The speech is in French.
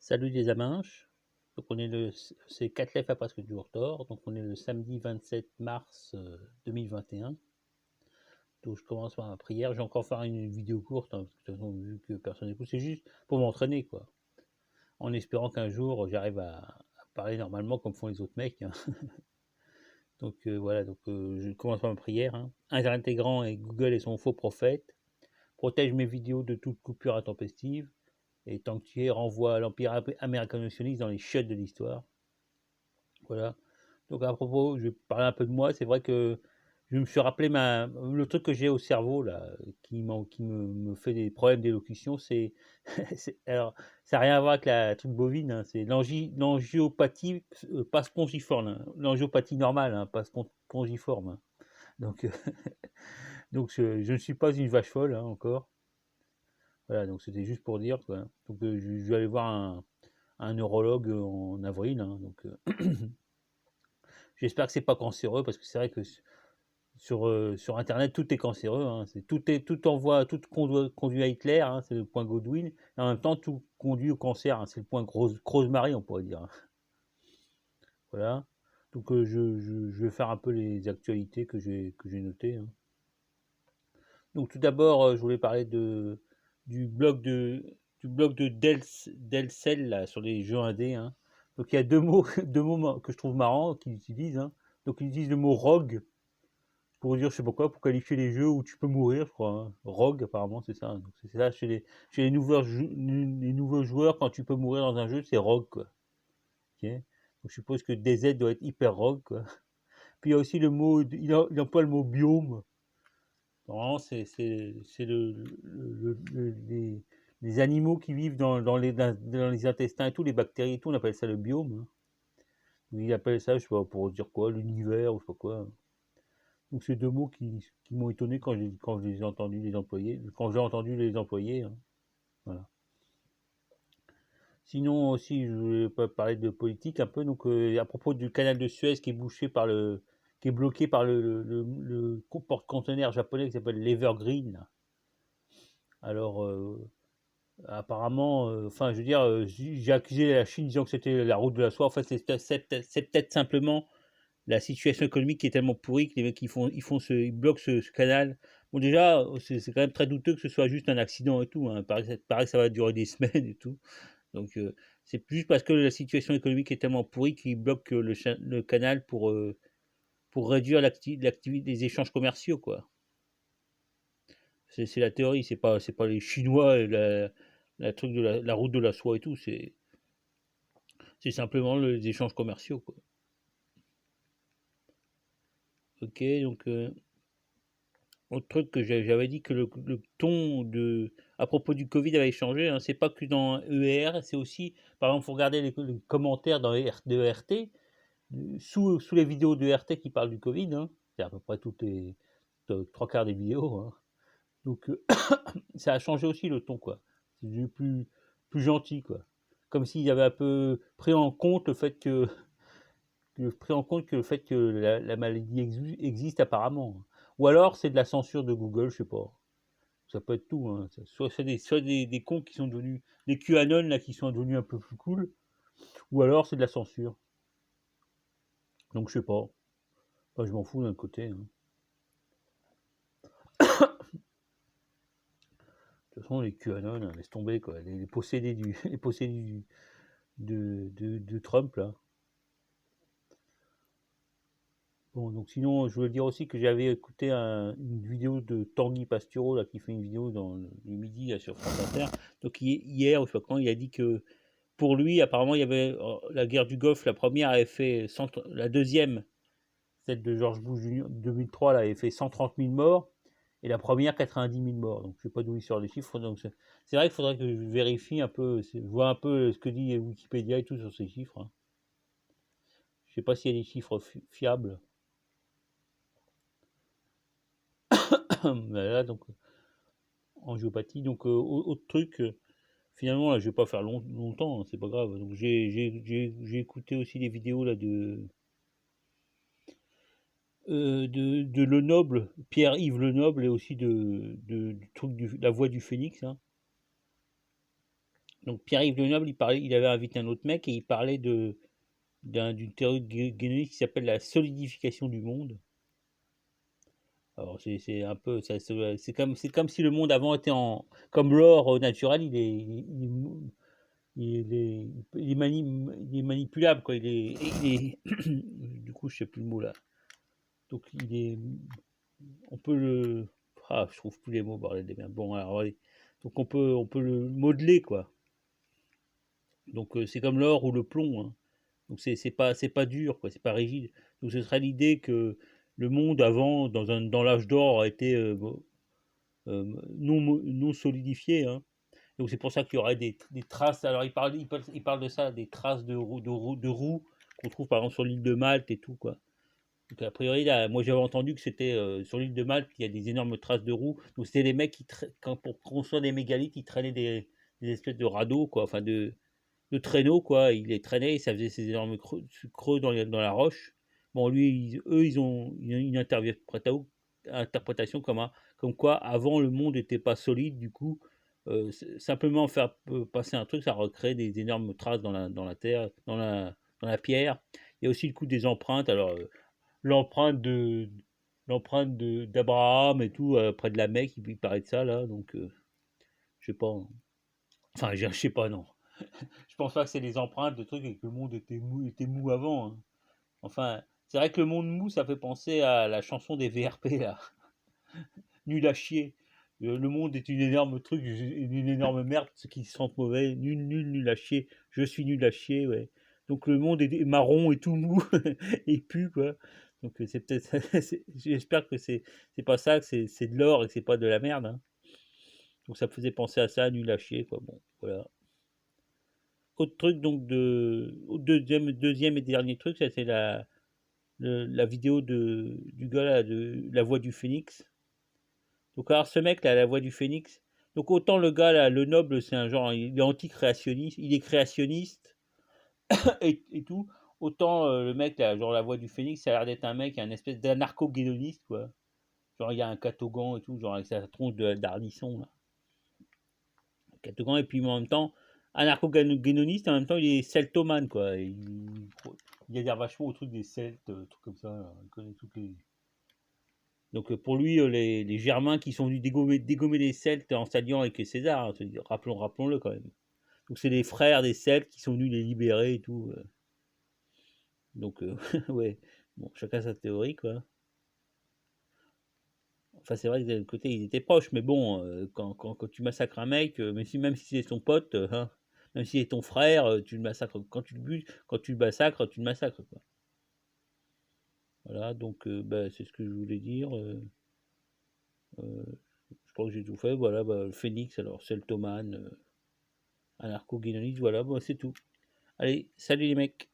Salut les aminches. Donc on est c'est 4 lèvres à presque du retard. Donc on est le samedi 27 mars 2021. Donc je commence par ma prière. J'ai encore faire une vidéo courte, hein, parce que de toute façon, vu que personne n'écoute, c'est juste pour m'entraîner, quoi. En espérant qu'un jour j'arrive à parler normalement comme font les autres mecs, hein. Donc voilà, donc je commence par ma prière, hein. Internet est grand et Google est son faux prophète. Protège mes vidéos de toute coupure intempestive. Et tant que tu es, renvoie l'empire américano-sioniste dans les chiottes de l'histoire. Voilà. Donc à propos, je vais parler un peu de moi. C'est vrai que je me suis rappelé le truc que j'ai au cerveau là, qui me fait des problèmes d'élocution, c'est alors ça n'a rien à voir avec la truc bovine, hein, c'est l'angiopathie pas spongiforme, hein, l'angiopathie normale, hein, pas spongiforme, hein. Donc donc je ne suis pas une vache folle, hein, encore. Voilà, donc c'était juste pour dire quoi. Donc je vais aller voir un neurologue en avril, hein, donc j'espère que c'est pas cancéreux parce que c'est vrai que sur internet tout est cancéreux, hein, tout envoie, tout conduit à Hitler, hein, c'est le point Godwin, et en même temps tout conduit au cancer, hein, c'est le point Rosemary, on pourrait dire. Voilà. Donc je vais faire un peu les actualités que j'ai notées, hein. Donc tout d'abord, je voulais parler du blog de Delcel là, sur les jeux indés, hein. Donc il y a deux mots, deux mots que je trouve marrants qu'ils utilisent, hein. Donc ils utilisent le mot rogue pour dire, je sais pas quoi, pour qualifier les jeux où tu peux mourir, je crois, hein. Rogue, apparemment, c'est ça. Donc c'est ça chez les nouveaux joueurs, quand tu peux mourir dans un jeu, c'est rogue, quoi. Ok. Donc je suppose que DZ doit être hyper rogue, quoi. Puis il y a aussi le mot, il emploie le mot biome. Normalement, c'est les animaux qui vivent dans les intestins et tout, les bactéries et tout, on appelle ça le biome, hein. Il appelle ça, je sais pas, pour dire quoi, l'univers ou je sais pas quoi. Donc c'est deux mots qui m'ont étonné quand je les ai entendus les employer, quand j'ai entendu les employer, hein. Voilà. Sinon aussi, je voulais pas parler de politique un peu. Donc à propos du canal de Suez qui est bloqué par le porte-conteneur japonais qui s'appelle l'Evergreen. Alors apparemment, enfin je veux dire, j'ai accusé la Chine disant que c'était la route de la soie. En fait, c'est peut-être simplement la situation économique qui est tellement pourrie que les mecs ils bloquent ce canal. Bon déjà, c'est quand même très douteux que ce soit juste un accident et tout, hein. Paraît que ça va durer des semaines et tout. Donc c'est juste parce que la situation économique est tellement pourrie qu'ils bloquent le canal pour réduire l'activité des échanges commerciaux, quoi. C'est la théorie, c'est pas les Chinois et la truc de la route de la soie et tout, c'est simplement les échanges commerciaux, quoi. Ok, donc autre truc que j'avais dit que le ton à propos du Covid avait changé, hein. C'est pas que dans ER, c'est aussi, par exemple, faut regarder les commentaires de RT, sous les vidéos de RT qui parlent du Covid, hein. C'est à peu près toutes les trois quarts des vidéos, hein. Donc ça a changé aussi le ton, quoi. C'est devenu plus gentil, quoi. Comme s'ils avaient un peu pris en compte le fait que la maladie existe apparemment. Ou alors c'est de la censure de Google, je sais pas. Ça peut être tout, hein. Soit des cons qui sont devenus des QAnon là qui sont devenus un peu plus cool, ou alors c'est de la censure. Donc je sais pas. Enfin, je m'en fous d'un côté, hein. De toute façon, les QAnon, hein, laisse tomber, quoi. Les possédés les possédés de Trump là. Bon, donc sinon, je voulais dire aussi que j'avais écouté une vidéo de Tanguy Pastureau, là, qui fait une vidéo dans le midi là, sur France Inter. Donc hier, ou je sais pas quand, il a dit que pour lui, apparemment, il y avait la guerre du Golfe, la première avait fait la deuxième, celle de George Bush Jr. 2003, là, avait fait 130 000 morts, et la première 90 000 morts. Donc je sais pas d'où il sort les chiffres. Donc c'est vrai qu'il faudrait que je vérifie un peu, je vois un peu ce que dit Wikipédia et tout sur ces chiffres, hein. Je sais pas s'il y a des chiffres fiables. Là, donc angiopathie. Donc, autre truc, finalement, là, je vais pas faire longtemps, hein, c'est pas grave. Donc, j'ai écouté aussi des vidéos là de Lenoble, Pierre-Yves Lenoble, et aussi du truc la voix du phénix, hein. Donc Pierre-Yves Lenoble, il avait invité un autre mec et il parlait d'une théorie guénonique qui s'appelle la solidification du monde. Alors c'est un peu, c'est comme si le monde avant était comme l'or naturel, il est manipulable quoi. Du coup je sais plus le mot là. Donc on peut je trouve plus les mots bordel des merdes. Bon alors allez, donc on peut le modeler quoi. Donc c'est comme l'or ou le plomb, hein. Donc c'est pas dur quoi, c'est pas rigide. Donc ce serait l'idée que le monde avant dans l'âge d'or a été non solidifié, hein. Donc c'est pour ça qu'il y aurait des traces. Alors il parle de ça, des traces de roues qu'on trouve par exemple sur l'île de Malte et tout quoi. Donc a priori là, moi j'avais entendu que c'était sur l'île de Malte qu'il y a des énormes traces de roues. Donc c'était les mecs pour construire des mégalithes, ils traînaient des espèces de radeaux quoi, enfin de traîneaux quoi. Ils les traînaient et ça faisait ces énormes creux dans la roche. Bon lui, eux ils ont une interprétation comme quoi avant le monde n'était pas solide, du coup simplement faire passer un truc, ça recrée des énormes traces dans la terre, dans la pierre. Il y a aussi le coup des empreintes. Alors l'empreinte de d'Abraham et tout près de la Mecque, il paraît de ça là, donc je sais pas. Enfin, je sais pas, non. Je pense pas que c'est les empreintes de trucs et que le monde était mou avant, hein. Enfin, c'est vrai que le monde mou, ça fait penser à la chanson des VRP là. Nul à chier. Le monde est une énorme truc, une énorme merde, ceux qui se sentent mauvais, nul à chier, je suis nul à chier, ouais. Donc le monde est marron et tout mou, et pue, quoi. Donc c'est peut-être, j'espère que c'est pas ça, que c'est de l'or et que c'est pas de la merde, hein. Donc ça me faisait penser à ça, nul à chier, quoi. Bon, voilà. Autre truc, donc, deuxième et dernier truc, ça c'est la vidéo du gars là, de La Voix du Phénix. Donc, alors, ce mec là, La Voix du Phénix, donc autant le gars là, le noble, c'est un genre, il est anti-créationniste, il est créationniste et tout, autant le mec là, genre La Voix du Phénix, ça a l'air d'être un mec, un espèce d'anarcho-guénoniste, quoi. Genre, il y a un catogan et tout, genre avec sa tronche d'ardisson, là. Catogan, et puis en même temps, anarcho-guénoniste, en même temps, il est celtomane, quoi. Il adhère vachement au truc des Celtes, trucs comme ça, là. Il connaît toutes les. Donc pour lui, les Germains qui sont venus dégommer les Celtes en s'alliant avec César, hein, rappelons-le quand même. Donc c'est les frères des Celtes qui sont venus les libérer et tout. Donc ouais, bon, chacun sa théorie quoi. Enfin c'est vrai que d'un côté ils étaient proches, mais bon, quand tu massacres un mec, même si c'est ton pote, hein, même si c'est ton frère, tu le massacres. Quand tu le massacres, tu le massacres quoi. Voilà, donc bah, c'est ce que je voulais dire. Je crois que j'ai tout fait. Voilà, bah, le Phénix, alors Celtoman, anarcho-guénoniste, voilà, bon, c'est tout. Allez, salut les mecs.